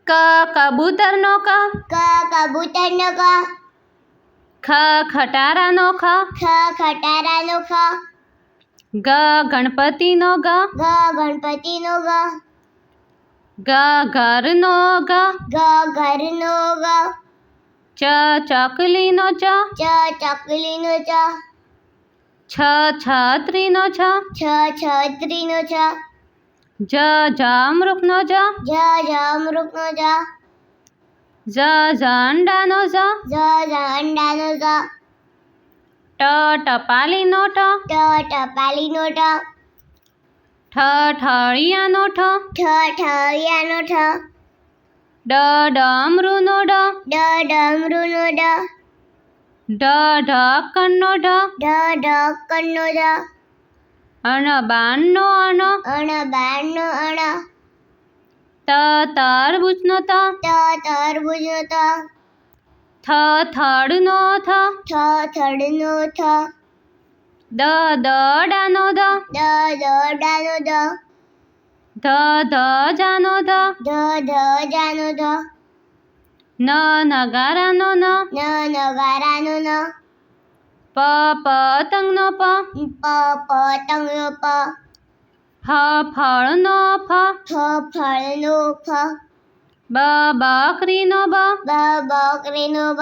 ક કબૂતરનો ક, કબૂતરનો ક, ખ ખટારાનો ખ, ખટારાનો ખ, ગ ગણપતિનો ગ, ગણપતિનો ગ, ગ ઘરનો ગ, ઘરનો ગ, ચ ચકલીનો ચ, ચકલીનો ચ, છ છત્રીનો છ, છત્રીનો છ, જ જામરૂખનો જ, જામરૂખનો જ, ઝંડાનો ઝ, ઝંડાનો ઝ, ટપાલીનો ઠ, ટપાલીનો ઠ, ઠળિયાનો ઠ, ઠળિયાનો ઠ, ડમરૂનો ડ, ડમરૂનો ડ, ઢક્કણનો ઢ, ઢક્કણનો ઢ, અણબાણનો અણ, અણબાણનો અણ, તરબૂચનો ત, તરબૂચનો ત, થડનો થ, થડનો થ, દડાનો દ, દડાનો દ, ધજાનો ધ, ધજાનો ધ, નગારાનો ન, નગારાનો ન, પતંગનો પ, પતંગનો પ, ફળનો ફ, ફળનો ફ, બકરીનો બ, બકરીનો બ,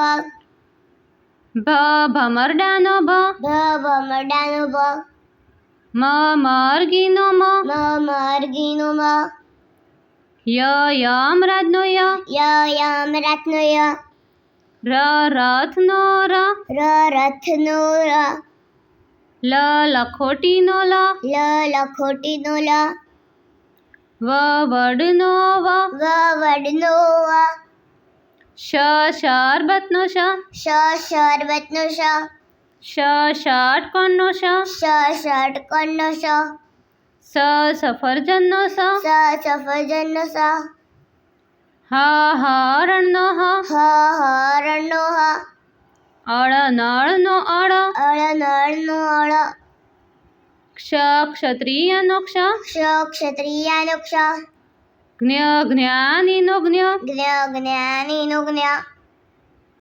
ભમરડાનો ભ, ભમરડાનો ભ, મરઘીનો મ, મરઘીનો મ, યમરાજનો ય, યમરાજનો ય, રથનો ર, રથનો ર, લખોટીનો લ, લખોટીનો લ, વડનો વ, વડનો વ, શરબતનો શ, શરબતનો શ, ષટકોણનો શ, ષટકોણનો શ, સફરજનનો સ, સફરજનનો સ, હરણનો હ, હરણનો હ, અળનળનો અળ, અળનળનો અળ, ક્ષત્રિયનો ક્ષ, ક્ષત્રિયાનો ક્ષ, જ્ઞાનીનો જ્ઞ, જ્ઞાનીનો જ્ઞ,